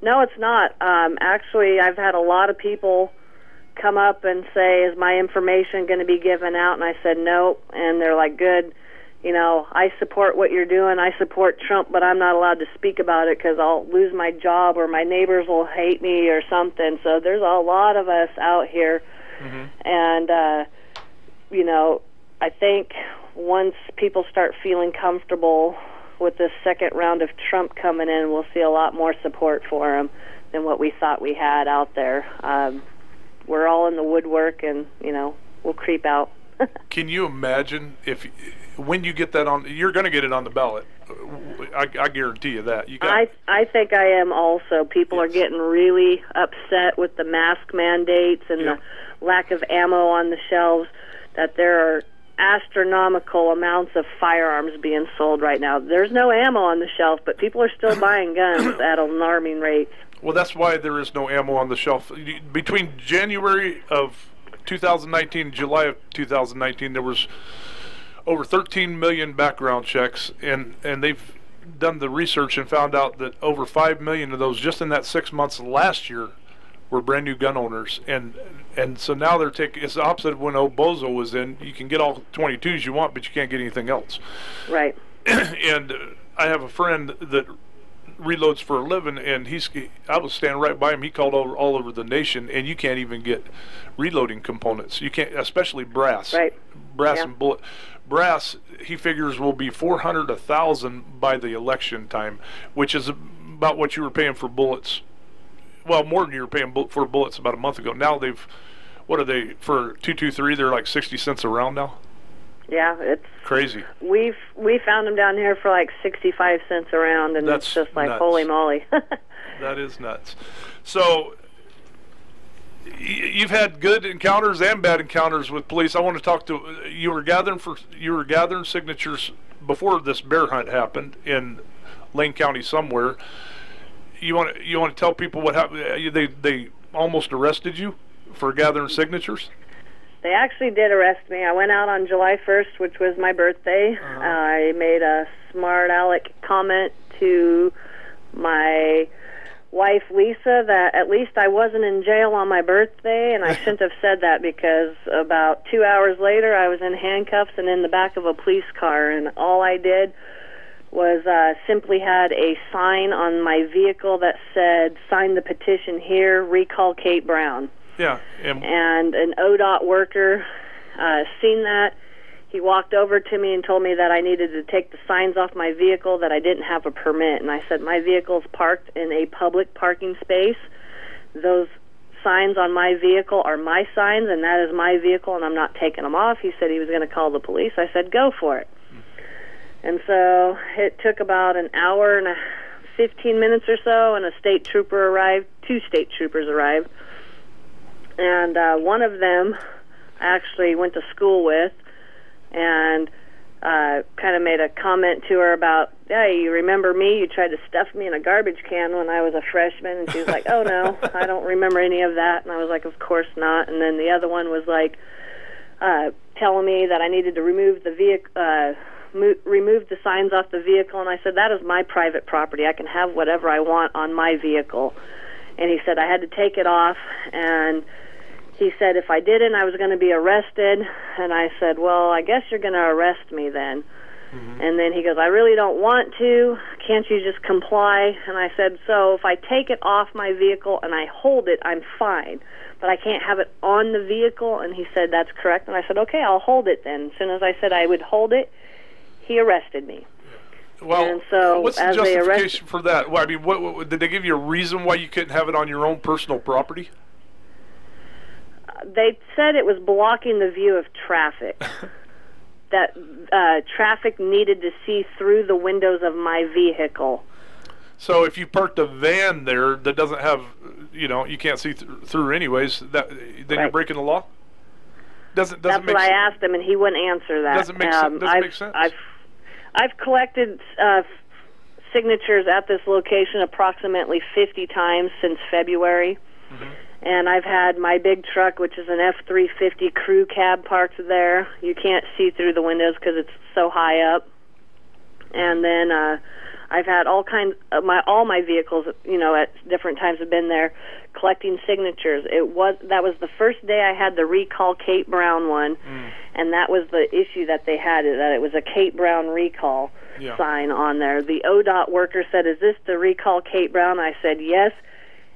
Speaker 4: No, it's not. Actually, I've had a lot of people come up and say, is my information going to be given out? And I said, no. And they're like, good. I support what you're doing. I support Trump, but I'm not allowed to speak about it because I'll lose my job or my neighbors will hate me or something. So there's a lot of us out here.
Speaker 2: Mm-hmm.
Speaker 4: And, I think once people start feeling comfortable with this second round of Trump coming in, we'll see a lot more support for him than what we thought we had out there. We're all in the woodwork, and, we'll creep out.
Speaker 2: Can you imagine when you get that on, you're going to get it on the ballot. I guarantee you that.
Speaker 4: I think I am also. People are getting really upset with the mask mandates and the lack of ammo on the shelves, that there are astronomical amounts of firearms being sold right now. There's no ammo on the shelf, but people are still buying guns at alarming rates.
Speaker 2: Well, that's why there is no ammo on the shelf. Between January of 2019 and July of 2019, there was over 13 million background checks, and they've done the research and found out that over 5 million of those just in that 6 months last year were brand new gun owners, and so now they're taking, it's the opposite of when Bozo was in. You can get all 22s you want, but you can't get anything else.
Speaker 4: Right.
Speaker 2: And I have a friend that reloads for a living, and I was standing right by him. He called all over the nation, and you can't even get reloading components. You can't, especially brass.
Speaker 4: Right.
Speaker 2: Brass and bullet. Brass, he figures, will be $400 to $1,000 by the election time, which is about what you were paying for bullets. Well, more than you were paying for bullets about a month ago. Now what are they, for 223, they're like 60 cents a round now?
Speaker 4: Yeah, it's
Speaker 2: crazy.
Speaker 4: We found them down here for like 65 cents a round, and
Speaker 2: that's
Speaker 4: it's just like,
Speaker 2: nuts.
Speaker 4: Holy moly.
Speaker 2: That is nuts. So you've had good encounters and bad encounters with police. I want to talk to you. Were gathering signatures before this bear hunt happened in Lane County somewhere. You want to tell people what happened? They almost arrested you for gathering signatures?
Speaker 4: They actually did arrest me. I went out on July 1st, which was my birthday.
Speaker 2: Uh-huh.
Speaker 4: I made a smart aleck comment to my wife, Lisa, that at least I wasn't in jail on my birthday, and I shouldn't have said that because about 2 hours later I was in handcuffs and in the back of a police car, and all I did was simply had a sign on my vehicle that said, sign the petition here, recall Kate Brown.
Speaker 2: Yeah.
Speaker 4: And an ODOT worker seen that. He walked over to me and told me that I needed to take the signs off my vehicle, that I didn't have a permit. And I said, my vehicle's parked in a public parking space. Those signs on my vehicle are my signs, and that is my vehicle, and I'm not taking them off. He said he was going to call the police. I said, go for it. And so it took about an hour and 15 minutes or so, and a state trooper arrived. 2 state troopers arrived. And one of them I actually went to school with, and kind of made a comment to her about, hey, you remember me? You tried to stuff me in a garbage can when I was a freshman. And she was like, oh, no, I don't remember any of that. And I was like, of course not. And then the other one was like telling me that I needed to remove the vehicle, remove the signs off the vehicle. And I said, that is my private property. I can have whatever I want on my vehicle. And he said I had to take it off, and he said if I didn't, I was going to be arrested. And I said, well, I guess you're going to arrest me then. Mm-hmm. And then he goes, I really don't want to. can't you just comply? And I said, so if I take it off my vehicle and I hold it, I'm fine. But I can't have it on the vehicle. And he said, that's correct. And I said, okay, I'll hold it then. As soon as I said I would hold it, he arrested me.
Speaker 2: Well,
Speaker 4: and so
Speaker 2: what's the justification for that? Well, I mean, what did they give you a reason why you couldn't have it on your own personal property?
Speaker 4: They said it was blocking the view of traffic. That traffic needed to see through the windows of my vehicle.
Speaker 2: So if you parked a van there that doesn't have, you can't see through anyways, then you're breaking the law? That's what
Speaker 4: I asked him, and he wouldn't answer that.
Speaker 2: Doesn't make sense.
Speaker 4: I've collected signatures at this location approximately 50 times since February. Mm-hmm. And I've had my big truck, which is an F-350 crew cab, parked there. You can't see through the windows because it's so high up. And then I've had all my vehicles, at different times have been there collecting signatures. That was the first day I had the recall Kate Brown one, and that was the issue that they had, that it was a Kate Brown recall sign on there. The ODOT worker said, "Is this the recall Kate Brown?" I said, "Yes."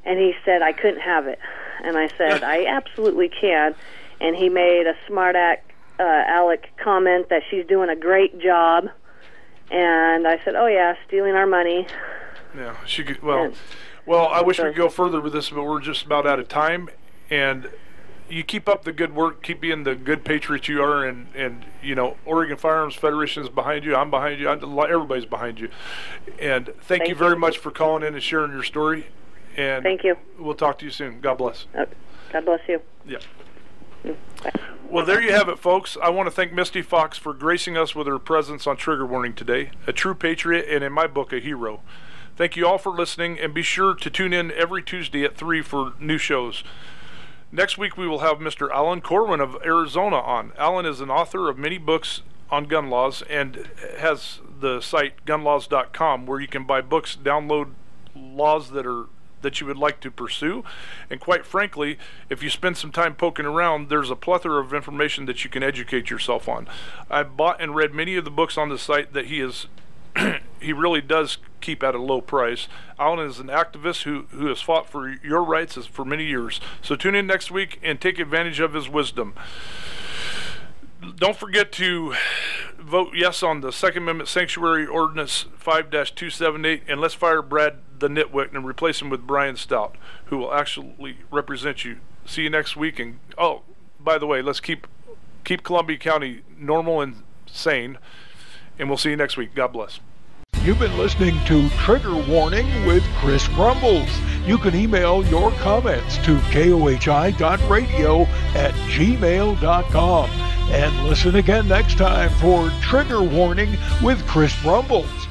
Speaker 4: And he said I couldn't have it. And I said, I absolutely can. And he made a smart aleck comment that she's doing a great job. And I said, oh, yeah, stealing our money.
Speaker 2: Yeah, she could, well, I wish we could go further with this, but we're just about out of time. And you keep up the good work, keep being the good patriot you are, and Oregon Firearms Federation is behind you. I'm behind you. Everybody's behind you. And thank you very much for calling in and sharing your story. And
Speaker 4: thank you.
Speaker 2: We'll talk to you soon. God bless.
Speaker 4: God bless you.
Speaker 2: Yeah. Bye. Well, there you have it, folks. I want to thank Misty Fox for gracing us with her presence on Trigger Warning today. A true patriot, and in my book, a hero. Thank you all for listening, and be sure to tune in every Tuesday at 3 for new shows. Next week, we will have Mr. Alan Corwin of Arizona on. Alan is an author of many books on gun laws and has the site gunlaws.com, where you can buy books, download laws that you would like to pursue, and quite frankly, if you spend some time poking around, there's a plethora of information that you can educate yourself on. I've bought and read many of the books on the site that he really does keep at a low price. Alan is an activist who has fought for your rights for many years. So tune in next week and take advantage of his wisdom. Don't forget to vote yes on the Second Amendment Sanctuary Ordinance 5-278, and let's fire Brad the Nitwit and replace him with Brian Stout, who will actually represent you. See you next week. And by the way, let's keep Columbia County normal and sane, and we'll see you next week. God bless.
Speaker 5: You've been listening to Trigger Warning with Chris Brumbles. You can email your comments to kohi.radio@gmail.com. And listen again next time for Trigger Warning with Chris Brumbles.